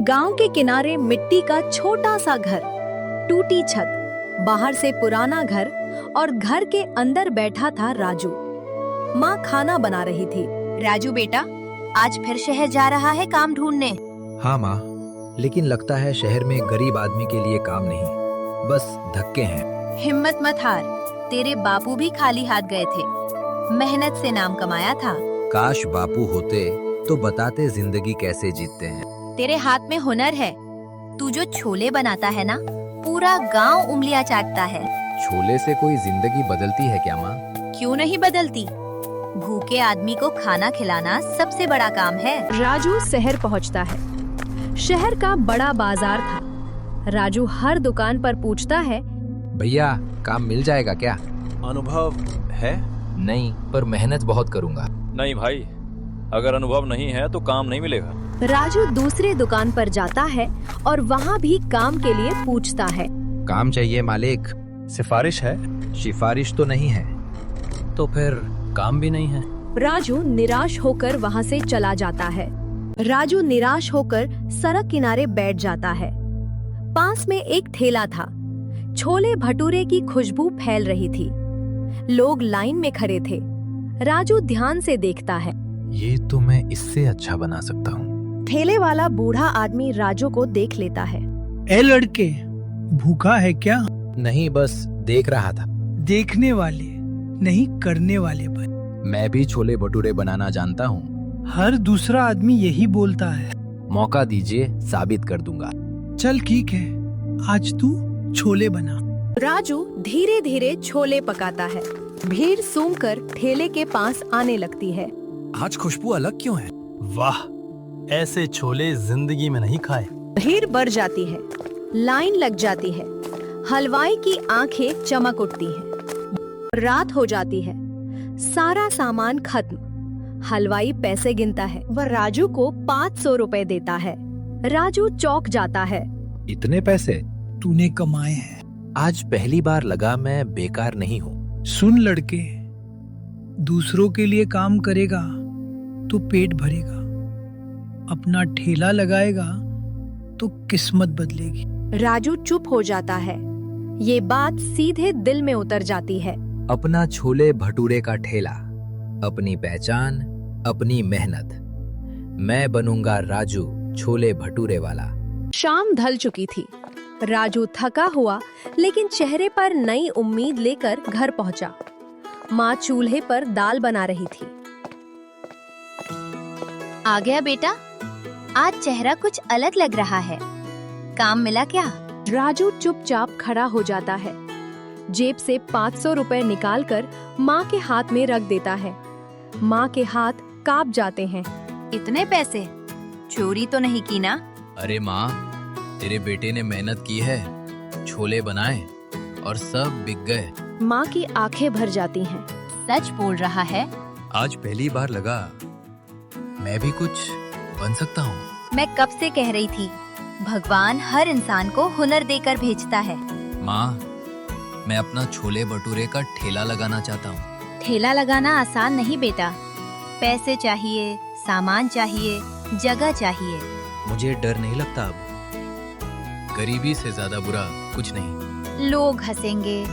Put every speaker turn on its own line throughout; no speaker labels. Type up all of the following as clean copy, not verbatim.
गांव के किनारे मिट्टी का छोटा सा घर, टूटी छत, बाहर से पुराना घर और घर के अंदर बैठा था राजू। माँ खाना बना रही थी।
राजू बेटा, आज फिर शहर जा रहा है काम ढूंढने?
हाँ माँ, लेकिन लगता है शहर में गरीब आदमी के लिए काम नहीं, बस धक्के हैं।
हिम्मत मत हार, तेरे बापू भी खाली हाथ गए थे, मेहनत से नाम कमाया था।
काश बापू होते तो बताते जिंदगी कैसे जीते हैं।
तेरे हाथ में हुनर है, तू जो छोले बनाता है ना, पूरा गांव उंगलियां चाटता है।
छोले से कोई जिंदगी बदलती है क्या माँ?
क्यों नहीं बदलती? भूखे आदमी को खाना खिलाना सबसे बड़ा काम है।
राजू शहर पहुंचता है। शहर का बड़ा बाजार था। राजू हर दुकान पर पूछता है,
भैया काम मिल जाएगा क्या?
अनुभव है?
नहीं, पर मेहनत बहुत करूँगा।
नहीं भाई, अगर अनुभव नहीं है तो काम नहीं मिलेगा।
राजू दूसरे दुकान पर जाता है और वहाँ भी काम के लिए पूछता है।
काम चाहिए मालिक।
सिफारिश है?
सिफारिश तो नहीं है।
तो फिर काम भी नहीं है।
राजू निराश होकर वहाँ से चला जाता है। राजू निराश होकर सड़क किनारे बैठ जाता है। पास में एक ठेला था। छोले भटूरे की खुशबू फैल रही थी। लोग लाइन में खड़े थे। राजू ध्यान से देखता है।
ये तो मैं इससे अच्छा बना सकता हूँ।
ठेले वाला बूढ़ा आदमी राजू को देख लेता है।
ए लड़के, भूखा है क्या?
नहीं, बस देख रहा था।
देखने वाले नहीं, करने वाले बन।
मैं भी छोले भटूरे बनाना जानता हूँ।
हर दूसरा आदमी यही बोलता है।
मौका दीजिए, साबित कर दूंगा।
चल ठीक है, आज तू छोले बना।
राजू धीरे धीरे छोले पकाता है। भीड़ सूंघकर ठेले के पास आने लगती है।
आज खुशबू अलग क्यों है?
वाह, ऐसे छोले जिंदगी में नहीं खाए।
भीड़ बढ़ जाती है। लाइन लग जाती है। हलवाई की आंखें चमक उठती हैं। रात हो जाती है। सारा सामान खत्म। हलवाई पैसे गिनता है। वह राजू को 500 रुपए देता है। राजू चौंक जाता है।
इतने पैसे
तूने कमाए हैं।
आज पहली बार लगा मैं बेकार नहीं हूँ।
सुन लड़के, दूसरों के लिए काम करेगा तो पेट भरेगा, अपना ठेला लगाएगा तो किस्मत बदलेगी।
राजू चुप हो जाता है। ये बात सीधे दिल में उतर जाती है।
अपना छोले भटूरे का ठेला, अपनी पहचान, अपनी मेहनत। मैं बनूंगा राजू, छोले भटूरे वाला।
शाम ढल चुकी थी। राजू थका हुआ लेकिन चेहरे पर नई उम्मीद लेकर घर पहुंचा। माँ चूल्हे पर दाल बना रही थी।
आ गया बेटा, आज चेहरा कुछ अलग लग रहा है। काम मिला क्या?
राजू चुपचाप खड़ा हो जाता है। जेब से 500 रुपए निकालकर माँ के हाथ में रख देता है। माँ के हाथ कांप जाते हैं।
इतने पैसे? चोरी तो नहीं की ना?
अरे माँ, तेरे बेटे ने मेहनत की है, छोले बनाए और सब बिक गए।
माँ की आंखें भर जाती हैं।
सच बोल रहा है?
आज पहली बार लगा मैं भी कुछ बन सकता हूँ।
मैं कब से कह रही थी, भगवान हर इंसान को हुनर देकर भेजता है।
माँ, मैं अपना छोले भटूरे का ठेला लगाना चाहता हूँ।
ठेला लगाना आसान नहीं बेटा, पैसे चाहिए, सामान चाहिए, जगह चाहिए।
मुझे डर नहीं लगता अब। गरीबी से ज्यादा बुरा कुछ नहीं।
लोग हंसेंगे,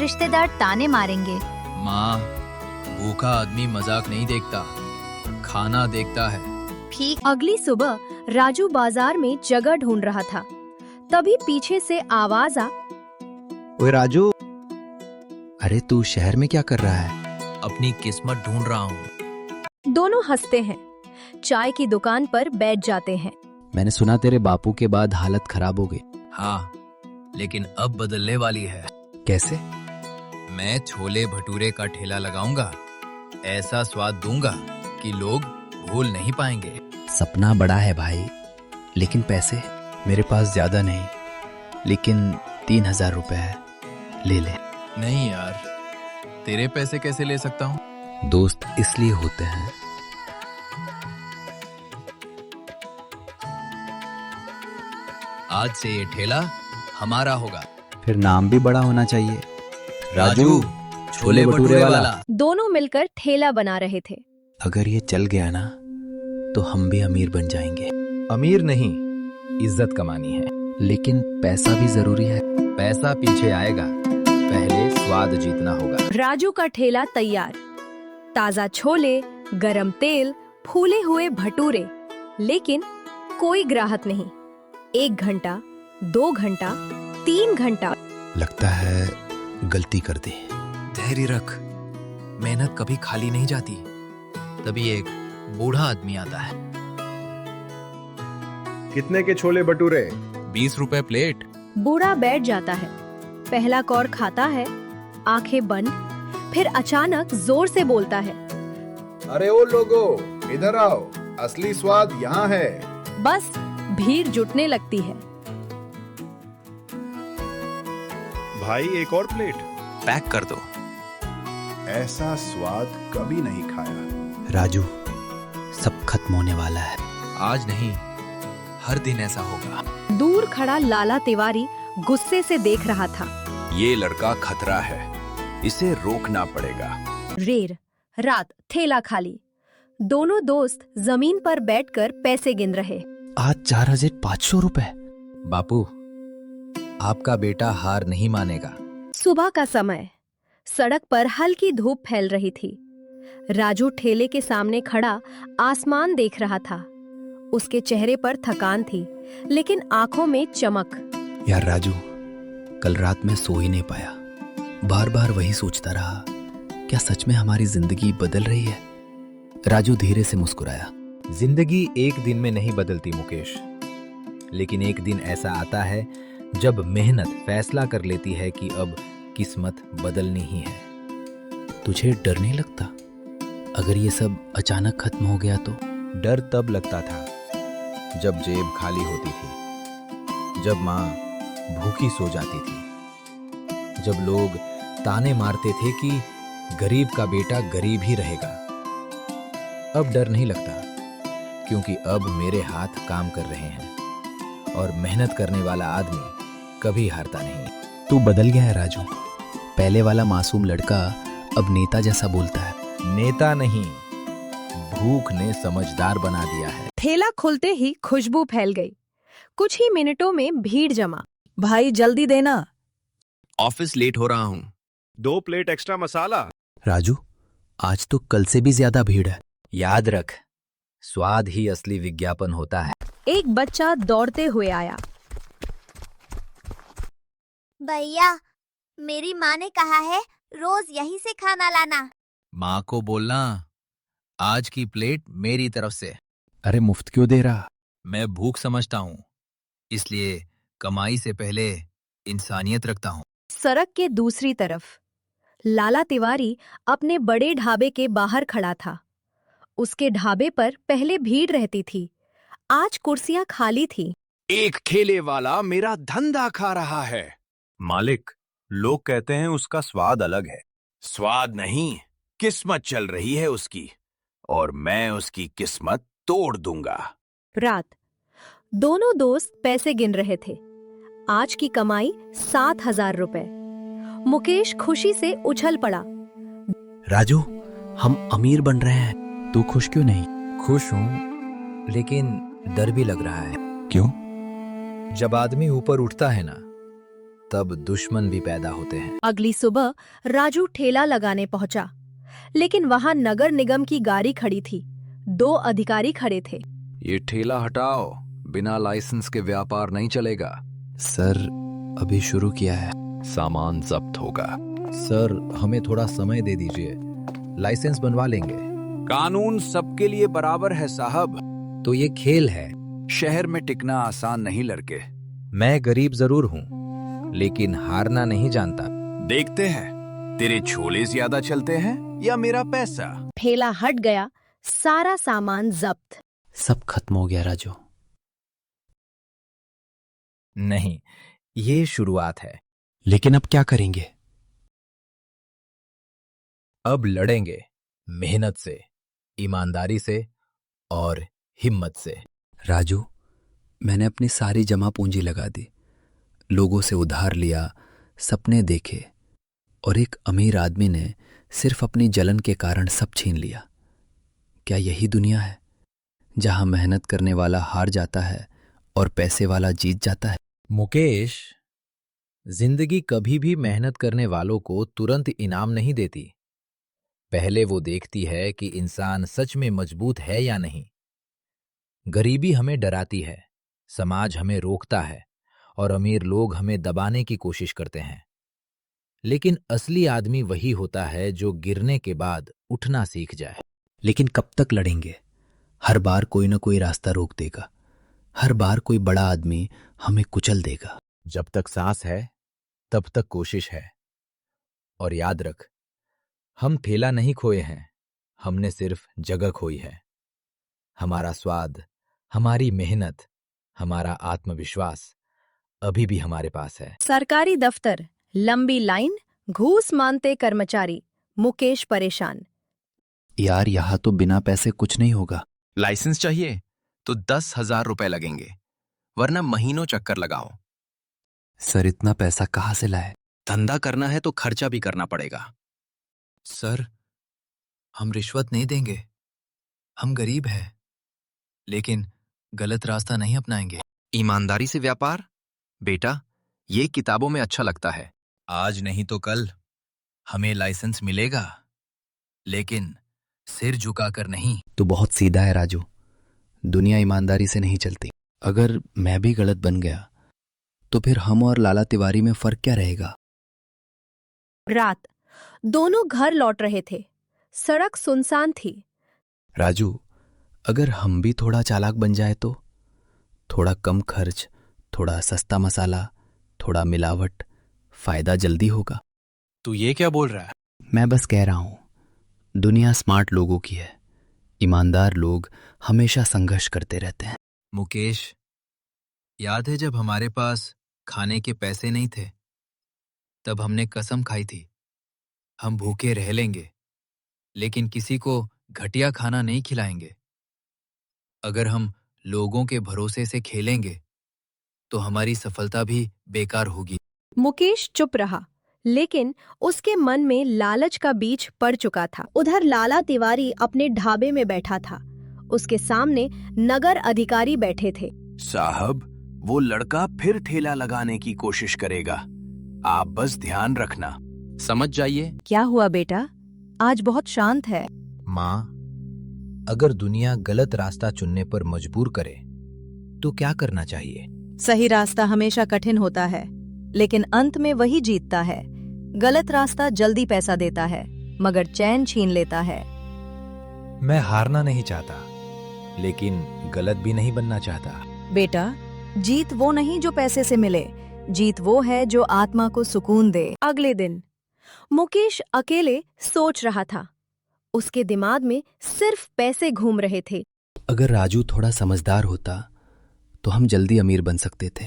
रिश्तेदार ताने मारेंगे।
माँ, भूखा आदमी मजाक नहीं देखता, खाना देखता है।
ठीक।
अगली सुबह राजू बाजार में जगह ढूंढ रहा था। तभी पीछे से आवाज आ।
ओए राजू, अरे तू शहर में क्या कर रहा है? अपनी किस्मत ढूंढ रहा हूँ।
दोनों हंसते हैं। चाय की दुकान पर बैठ जाते हैं।
मैंने सुना तेरे बापू के बाद हालत खराब हो गई। हाँ, लेकिन अब बदलने वाली है। कैसे? मैं छोले भटूरे का ठेला लगाऊंगा। ऐसा स्वाद दूंगा कि लोग भूल नहीं पाएंगे। सपना बड़ा है भाई, लेकिन पैसे? मेरे पास ज्यादा नहीं, लेकिन 3000 रुपए है, ले ले। नहीं यार, तेरे पैसे कैसे ले सकता हूँ? दोस्त इसलिए होते हैं। आज से ये ठेला हमारा होगा। फिर नाम भी बड़ा होना चाहिए, राजू छोले भटूरे वाला।
दोनों मिलकर ठेला बना रहे थे।
अगर ये चल गया ना, तो हम भी अमीर बन जाएंगे। अमीर नहीं, इज्जत कमानी है।
लेकिन पैसा भी जरूरी है।
पैसा पीछे आएगा, पहले स्वाद जीतना होगा।
राजू का ठेला तैयार। ताजा छोले, गरम तेल, फूले हुए भटूरे, लेकिन कोई ग्राहक नहीं। 1 घंटा, 2 घंटा, 3 घंटा।
लगता है गलती कर दी। धैर्य रख, मेहनत कभी खाली नहीं जाती। तभी एक बूढ़ा आदमी आता है।
कितने के छोले भटूरे?
20 रुपए प्लेट।
बूढ़ा बैठ जाता है, पहला कौर खाता है, आंखें बंद, फिर अचानक जोर से बोलता है,
अरे ओ लोगो, इधर आओ, असली स्वाद यहाँ है।
बस भीड़ जुटने लगती है।
भाई एक और प्लेट।
पैक कर दो।
ऐसा स्वाद कभी नहीं खाया।
राजू, सब खत्म होने वाला है।
आज नहीं, हर दिन ऐसा होगा।
दूर खड़ा लाला तिवारी गुस्से से देख रहा था।
ये लड़का खतरा है, इसे रोकना पड़ेगा।
रेर, रात, ठेला खाली। दोनों दोस्त जमीन पर बैठकर पैसे गिन रहे।
आज 4500 रुपए।
बापू, आपका बेटा हार नहीं मानेगा।
सुबह का समय, सड़क पर हल्की धूप फैल रही थी। राजू ठेले के सामने खड़ा आसमान देख रहा था। उसके चेहरे पर थकान थी, लेकिन आंखों में चमक।
यार राजू, कल रात में सो ही नहीं पाया। बार बार वही सोचता रहा, क्या सच में हमारी जिंदगी बदल रही है? राजू धीरे से मुस्कुराया।
जिंदगी एक दिन में नहीं बदलती मुकेश, लेकिन एक दिन ऐसा आता है जब मेहनत फैसला कर लेती है कि अब किस्मत बदलनी ही है।
तुझे डर नहीं लगता अगर ये सब अचानक खत्म हो गया तो?
डर तब लगता था जब जेब खाली होती थी, जब माँ भूखी सो जाती थी, जब लोग ताने मारते थे कि गरीब का बेटा गरीब ही रहेगा। अब डर नहीं लगता, क्योंकि अब मेरे हाथ काम कर रहे हैं और मेहनत करने वाला आदमी कभी हारता नहीं।
तू बदल गया है राजू। पहले वाला मासूम लड़का अब नेता जैसा बोलता है।
नेता नहीं, भूख ने समझदार बना दिया है।
ठेला खुलते ही खुशबू फैल गई। कुछ ही मिनटों में भीड़ जमा।
भाई जल्दी देना,
ऑफिस लेट हो रहा हूँ।
2 प्लेट एक्स्ट्रा मसाला।
राजू, आज तो कल से भी ज्यादा भीड़ है।
याद रख, स्वाद ही असली विज्ञापन होता है।
एक बच्चा दौड़ते हुए आया।
भैया, मेरी माँ ने कहा है रोज यहीं से खाना लाना।
माँ को बोलना, आज की प्लेट मेरी तरफ से।
अरे मुफ्त क्यों दे रहा?
मैं भूख समझता हूँ, इसलिए कमाई से पहले इंसानियत रखता हूँ।
सड़क के दूसरी तरफ लाला तिवारी अपने बड़े ढाबे के बाहर खड़ा था। उसके ढाबे पर पहले भीड़ रहती थी, आज कुर्सियां खाली थी।
एक ठेले वाला मेरा धंधा खा रहा है। मालिक, लोग कहते हैं उसका स्वाद अलग है। स्वाद नहीं, किस्मत चल रही है उसकी, और मैं उसकी किस्मत तोड़ दूंगा।
रात, दोनों दोस्त पैसे गिन रहे थे। आज की कमाई 7000 रुपए। मुकेश खुशी से उछल पड़ा।
राजू, हम अमीर बन रहे हैं, तू खुश क्यों नहीं?
खुश हूँ, लेकिन डर भी लग रहा है।
क्यों?
जब आदमी ऊपर उठता है ना, तब दुश्मन भी पैदा होते हैं।
अगली सुबह राजू ठेला लगाने पहुंचा, लेकिन वहां नगर निगम की गाड़ी खड़ी थी। 2 अधिकारी खड़े थे।
ये ठेला हटाओ, बिना लाइसेंस के व्यापार नहीं चलेगा।
सर, अभी शुरू किया है।
सामान जब्त होगा।
सर, हमें थोड़ा समय दे दीजिए, लाइसेंस बनवा लेंगे।
कानून सबके लिए बराबर है साहब।
तो ये खेल है।
शहर में टिकना आसान नहीं लड़के।
मैं गरीब जरूर हूँ, लेकिन हारना नहीं जानता।
देखते हैं, तेरे छोले ज्यादा चलते हैं या मेरा पैसा।
ठेला हट गया, सारा सामान जब्त।
सब खत्म हो गया राजू।
नहीं, ये शुरुआत है।
लेकिन अब क्या करेंगे?
अब लड़ेंगे, मेहनत से, ईमानदारी से और हिम्मत से।
राजू, मैंने अपनी सारी जमा पूंजी लगा दी, लोगों से उधार लिया, सपने देखे, और एक अमीर आदमी ने सिर्फ अपनी जलन के कारण सब छीन लिया। क्या यही दुनिया है जहां मेहनत करने वाला हार जाता है और पैसे वाला जीत जाता है।
मुकेश, जिंदगी कभी भी मेहनत करने वालों को तुरंत इनाम नहीं देती। पहले वो देखती है कि इंसान सच में मजबूत है या नहीं। गरीबी हमें डराती है, समाज हमें रोकता है और अमीर लोग हमें दबाने की कोशिश करते हैं। लेकिन असली आदमी वही होता है जो गिरने के बाद उठना सीख जाए।
लेकिन कब तक लड़ेंगे? हर बार कोई ना कोई रास्ता रोक देगा, हर बार कोई बड़ा आदमी हमें कुचल देगा।
जब तक सांस है तब तक कोशिश है। और याद रख, हम ठेला नहीं खोए हैं, हमने सिर्फ जगह खोई है। हमारा स्वाद, हमारी मेहनत, हमारा आत्मविश्वास अभी भी हमारे पास है।
सरकारी दफ्तर, लंबी लाइन, घूस मांगते कर्मचारी, मुकेश परेशान।
यार, यहाँ तो बिना पैसे कुछ नहीं होगा।
लाइसेंस चाहिए तो 10,000 रुपए लगेंगे, वरना महीनों चक्कर लगाओ।
सर, इतना पैसा कहाँ से लाए?
धंधा करना है तो खर्चा भी करना पड़ेगा।
सर, हम रिश्वत नहीं देंगे। हम गरीब हैं, लेकिन गलत रास्ता नहीं अपनाएंगे।
ईमानदारी से व्यापार, बेटा, ये किताबों में अच्छा लगता है।
आज नहीं तो कल हमें लाइसेंस मिलेगा, लेकिन सिर झुकाकर नहीं।
तू बहुत सीधा है राजू। दुनिया ईमानदारी से नहीं चलती। अगर मैं भी गलत बन गया तो फिर हम और लाला तिवारी में फर्क क्या रहेगा?
रात, दोनों घर लौट रहे थे। सड़क सुनसान थी।
राजू, अगर हम भी थोड़ा चालाक बन जाए तो? थोड़ा कम खर्च, थोड़ा सस्ता मसाला, थोड़ा मिलावट, फायदा जल्दी होगा।
तू ये क्या बोल रहा है?
मैं बस कह रहा हूं, दुनिया स्मार्ट लोगों की है। ईमानदार लोग हमेशा संघर्ष करते रहते हैं।
मुकेश, याद है जब हमारे पास खाने के पैसे नहीं थे, तब हमने कसम खाई थी, हम भूखे रह लेंगे, लेकिन किसी को घटिया खाना नहीं खिलाएंगे। अगर हम लोगों के भरोसे से खेलेंगे तो हमारी सफलता भी बेकार होगी।
मुकेश चुप रहा, लेकिन उसके मन में लालच का बीज पड़ चुका था। उधर लाला तिवारी अपने ढाबे में बैठा था। उसके सामने नगर अधिकारी बैठे थे।
साहब, वो लड़का फिर ठेला लगाने की कोशिश करेगा, आप बस ध्यान रखना।
समझ जाइए।
क्या हुआ बेटा? आज बहुत शांत है।
माँ, अगर दुनिया गलत रास्ता चुनने पर मजबूर करे तो क्या करना चाहिए?
सही रास्ता हमेशा कठिन होता है, लेकिन अंत में वही जीतता है। गलत रास्ता जल्दी पैसा देता है, मगर चैन छीन लेता है।
मैं हारना नहीं चाहता, लेकिन गलत भी नहीं बनना चाहता।
बेटा, जीत वो नहीं जो पैसे से मिले, जीत वो है जो आत्मा को सुकून दे।
अगले दिन मुकेश अकेले सोच रहा था। उसके दिमाग में सिर्फ पैसे घूम रहे थे।
अगर राजू थोड़ा समझदार होता तो हम जल्दी अमीर बन सकते थे।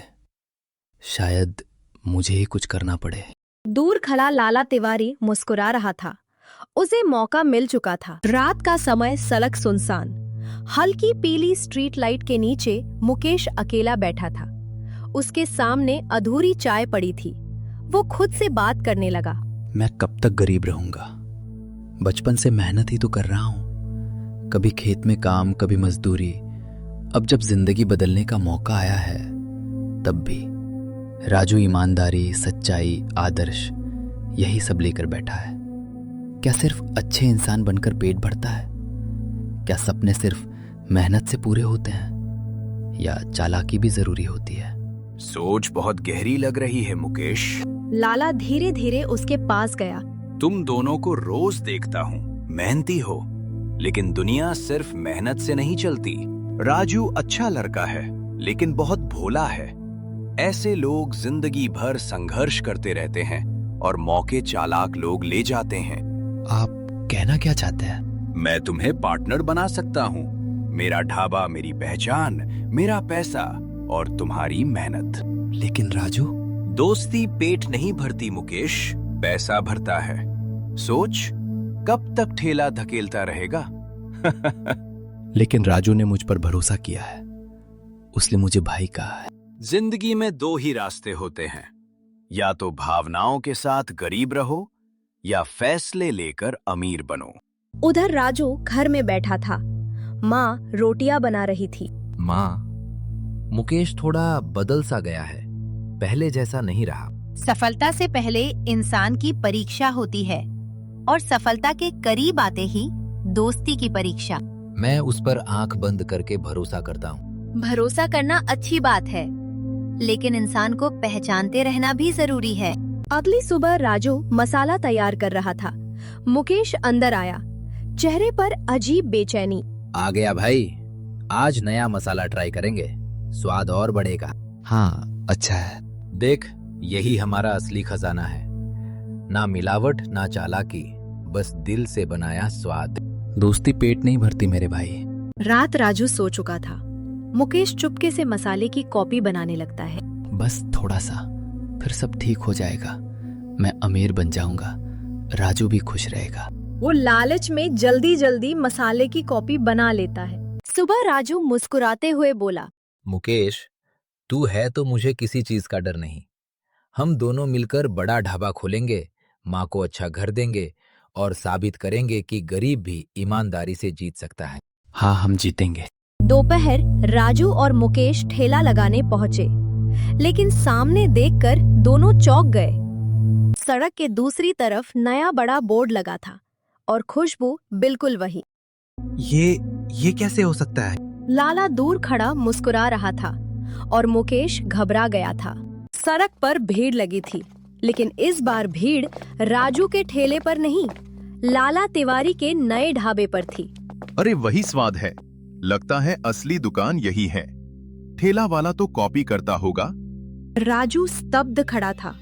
शायद मुझे ही कुछ करना पड़े।
दूर खड़ा लाला तिवारी मुस्कुरा रहा था। उसे मौका मिल चुका था। रात का समय, सड़क सुनसान। हल्की पीली स्ट्रीट लाइट के नीचे मुकेश अकेला बैठा था। उसके सामने अधूरी चाय पड़ी थी। वो खुद से बात करने लगा।
मैं कब तक गरीब रहूंगा? बचपन से मेहनत ही तो कर रहा हूं, कभी खेत में काम, कभी मजदूरी। अब जब जिंदगी बदलने का मौका आया है, तब भी राजू ईमानदारी, सच्चाई, आदर्श, यही सब लेकर बैठा है। क्या सिर्फ अच्छे इंसान बनकर पेट भरता है? क्या सपने सिर्फ मेहनत से पूरे होते हैं, या चालाकी भी जरूरी होती है?
सोच बहुत गहरी लग रही है मुकेश।
लाला धीरे धीरे उसके पास गया।
तुम दोनों को रोज देखता हूँ, मेहनती हो, लेकिन दुनिया सिर्फ मेहनत से नहीं चलती। राजू अच्छा लड़का है, लेकिन बहुत भोला है। ऐसे लोग जिंदगी भर संघर्ष करते रहते हैं और मौके चालाक लोग ले जाते हैं।
आप कहना क्या चाहते हैं?
मैं तुम्हें पार्टनर बना सकता हूँ। मेरा ढाबा, मेरी पहचान, मेरा पैसा और तुम्हारी मेहनत।
लेकिन राजू,
दोस्ती पेट नहीं भरती मुकेश, पैसा भरता है। सोच, कब तक ठेला धकेलता रहेगा?
लेकिन राजू ने मुझ पर भरोसा किया है, उसने मुझे भाई कहा है।
जिंदगी में दो ही रास्ते होते हैं, या तो भावनाओं के साथ गरीब रहो या फैसले लेकर अमीर बनो।
उधर राजू घर में बैठा था। माँ रोटियां बना रही थी।
माँ, मुकेश थोड़ा बदल सा गया है, पहले जैसा नहीं रहा।
सफलता से पहले इंसान की परीक्षा होती है और सफलता के करीब आते ही दोस्ती की परीक्षा।
मैं उस पर आंख बंद करके भरोसा करता हूँ।
भरोसा करना अच्छी बात है, लेकिन इंसान को पहचानते रहना भी जरूरी है।
अगली सुबह राजू मसाला तैयार कर रहा था। मुकेश अंदर आया, चेहरे पर अजीब बेचैनी।
आ गया भाई, आज नया मसाला ट्राई करेंगे, स्वाद और बढ़ेगा।
हाँ, अच्छा है।
देख, यही हमारा असली खजाना है, ना मिलावट ना चालाकी, बस दिल से बनाया स्वाद।
दोस्ती पेट नहीं भरती मेरे भाई।
रात राजू सो चुका था। मुकेश चुपके से मसाले की कॉपी बनाने लगता है।
बस थोड़ा सा, फिर सब ठीक हो जाएगा। मैं अमीर बन जाऊंगा, राजू भी खुश रहेगा।
वो लालच में जल्दी जल्दी मसाले की कॉपी बना लेता है। सुबह राजू मुस्कुराते हुए बोला,
मुकेश, तू है तो मुझे किसी चीज का डर नहीं। हम दोनों मिलकर बड़ा ढाबा खोलेंगे, माँ को अच्छा घर देंगे और साबित करेंगे कि गरीब भी ईमानदारी से जीत सकता है।
हाँ, हम जीतेंगे।
दोपहर राजू और मुकेश ठेला लगाने पहुंचे, लेकिन सामने देखकर दोनों चौंक गए। सड़क के दूसरी तरफ नया बड़ा बोर्ड लगा था और खुशबू बिल्कुल वही।
ये कैसे हो सकता है?
लाला दूर खड़ा मुस्कुरा रहा था और मुकेश घबरा गया था। सड़क पर भीड़ लगी थी, लेकिन इस बार भीड़ राजू के ठेले पर नहीं, लाला तिवारी के नए ढाबे पर थी।
अरे वही स्वाद है, लगता है असली दुकान यही है। ठेला वाला तो कॉपी करता होगा।
राजू स्तब्ध खड़ा था।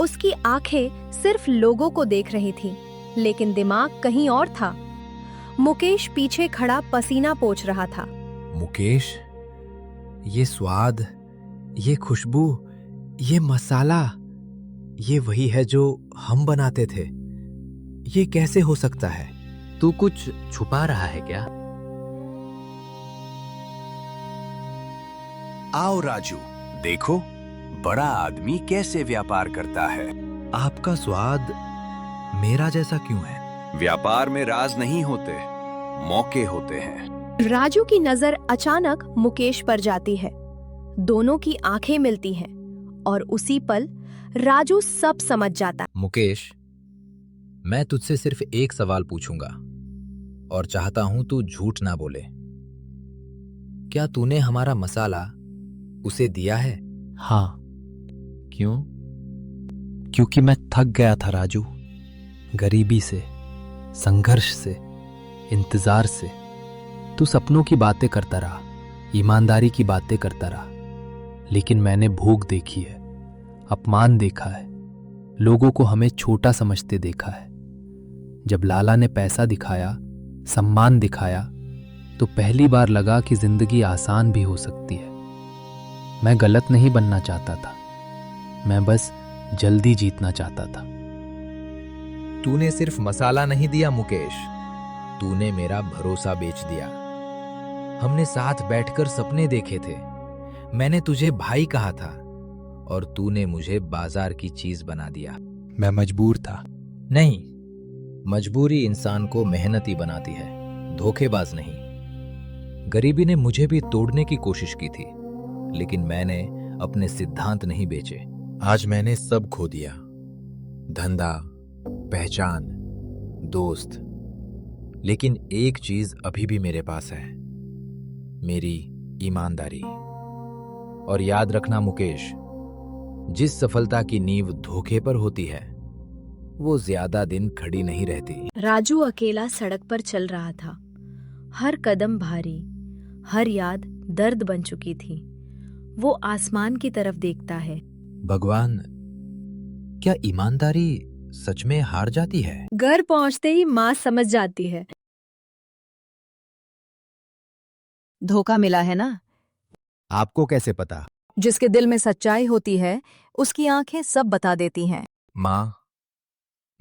उसकी आंखें सिर्फ लोगों को देख रही थीं, लेकिन दिमाग कहीं और था। मुकेश पीछे खड़ा पसीना पोंछ रहा था।
मुकेश, ये स्वाद, ये खुशबू, ये मसाला, ये वही है जो हम बनाते थे। ये कैसे हो सकता है?
तू कुछ छुपा रहा है क्या?
आओ राजू, देखो बड़ा आदमी कैसे व्यापार करता है।
आपका स्वाद मेरा जैसा क्यों है?
व्यापार में राज नहीं होते, मौके होते हैं।
राजू की नजर अचानक मुकेश पर जाती है। दोनों की आंखें मिलती हैं और उसी पल राजू सब समझ जाता है।
मुकेश, मैं तुझसे सिर्फ एक सवाल पूछूंगा और चाहता हूं तू झूठ ना बोले। क्या तूने हमारा मसाला उसे दिया है?
हाँ। क्यों? क्योंकि मैं थक गया था राजू, गरीबी से, संघर्ष से, इंतजार से।
तू सपनों की बातें करता रहा, ईमानदारी की बातें करता रहा, लेकिन मैंने भूख देखी है, अपमान देखा है, लोगों को हमें छोटा समझते देखा है। जब लाला ने पैसा दिखाया, सम्मान दिखाया, तो पहली बार लगा कि जिंदगी आसान भी हो सकती है। मैं गलत नहीं बनना चाहता था, मैं बस जल्दी जीतना चाहता था।
तूने सिर्फ मसाला नहीं दिया मुकेश, तूने मेरा भरोसा बेच दिया। हमने साथ बैठकर सपने देखे थे। मैंने तुझे भाई कहा था और तूने मुझे बाजार की चीज बना दिया।
मैं मजबूर था।
नहीं, मजबूरी इंसान को मेहनती बनाती है, धोखेबाज नहीं। गरीबी ने मुझे भी तोड़ने की कोशिश की थी, लेकिन मैंने अपने सिद्धांत नहीं बेचे। आज मैंने सब खो दिया, धंधा, पहचान, दोस्त, लेकिन एक चीज अभी भी मेरे पास है, मेरी ईमानदारी। और याद रखना मुकेश, जिस सफलता की नींव धोखे पर होती है, वो ज्यादा दिन खड़ी नहीं रहती।
राजू अकेला सड़क पर चल रहा था। हर कदम भारी, हर याद दर्द बन चुकी थी। वो आसमान की तरफ देखता है।
भगवान, क्या ईमानदारी सच में हार जाती है?
घर पहुंचते ही माँ समझ जाती है।
धोखा मिला है ना?
आपको कैसे पता?
जिसके दिल में सच्चाई होती है, उसकी आंखें सब बता देती हैं।
माँ,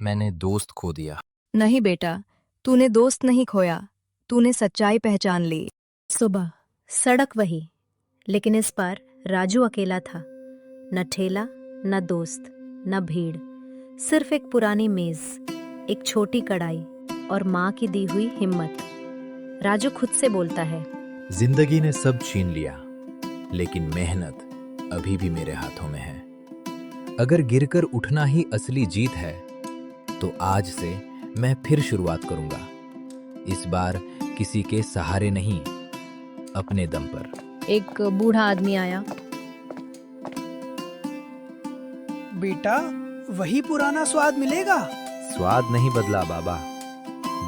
मैंने दोस्त खो दिया।
नहीं बेटा, तूने दोस्त नहीं खोया, तूने सच्चाई पहचान ली।
सुबह सड़क वही, लेकिन इस बार राजू अकेला था। न ठेला, न दोस्त, न भीड़, सिर्फ एक पुरानी मेज, एक छोटी कढ़ाई और माँ की दी हुई हिम्मत। राजू खुद से बोलता है,
जिंदगी ने सब छीन लिया,
लेकिन मेहनत अभी भी मेरे हाथों में है।
अगर गिरकर उठना ही असली जीत है तो आज से मैं फिर शुरुआत करूंगा। इस बार किसी के सहारे नहीं, अपने दम पर।
एक बूढ़ा आदमी आया।
बेटा, वही पुराना स्वाद मिलेगा?
स्वाद नहीं बदला बाबा,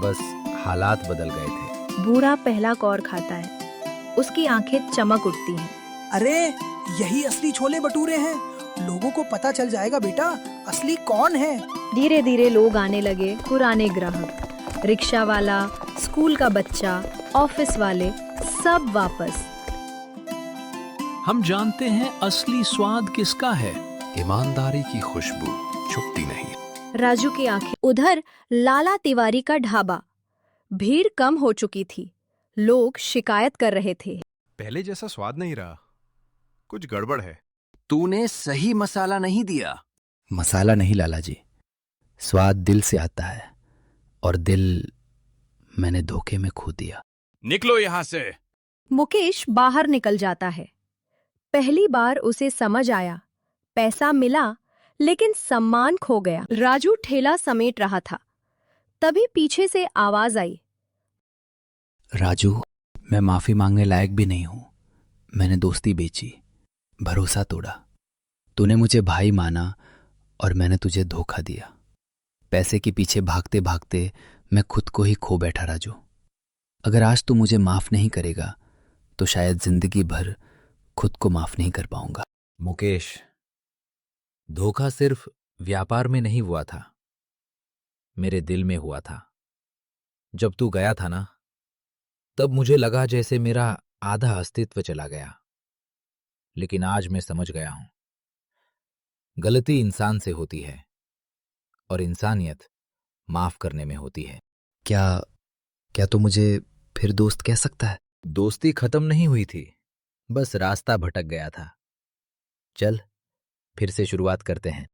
बस हालात बदल गए थे।
बूढ़ा पहला कौर खाता है, उसकी आंखें चमक उठती हैं।
अरे, यही असली छोले भटूरे हैं। लोगों को पता चल जाएगा बेटा, असली कौन है।
धीरे धीरे लोग आने लगे, पुराने ग्राहक, रिक्शा वाला, स्कूल का बच्चा, ऑफिस वाले, सब वापस।
हम जानते हैं असली स्वाद किसका है।
ईमानदारी की खुशबू छुपती नहीं।
राजू की आंखें। उधर लाला तिवारी का ढाबा। भीड़ कम हो चुकी थी, लोग शिकायत कर रहे थे।
पहले जैसा स्वाद नहीं रहा, कुछ गड़बड़ है।
तूने सही मसाला नहीं दिया।
मसाला नहीं लाला जी, स्वाद दिल से आता है, और दिल मैंने धोखे में खो दिया।
निकलो यहां से।
मुकेश बाहर निकल जाता है। पहली बार उसे समझ आया, पैसा मिला लेकिन सम्मान खो गया। राजू ठेला समेट रहा था, तभी पीछे से आवाज आई।
राजू, मैं माफी मांगने लायक भी नहीं हूं। मैंने दोस्ती बेची, भरोसा तोड़ा। तूने मुझे भाई माना और मैंने तुझे धोखा दिया। पैसे के पीछे भागते भागते मैं खुद को ही खो बैठा राजू। अगर आज तू मुझे माफ नहीं करेगा तो शायद जिंदगी भर खुद को माफ नहीं कर पाऊंगा।
मुकेश, धोखा सिर्फ व्यापार में नहीं हुआ था, मेरे दिल में हुआ था। जब तू गया था ना, तब मुझे लगा जैसे मेरा आधा अस्तित्व चला गया। लेकिन आज मैं समझ गया हूं, गलती इंसान से होती है और इंसानियत माफ करने में होती है।
क्या तू मुझे फिर दोस्त कह सकता है?
दोस्ती खत्म नहीं हुई थी, बस रास्ता भटक गया था। चल, फिर से शुरुआत करते हैं।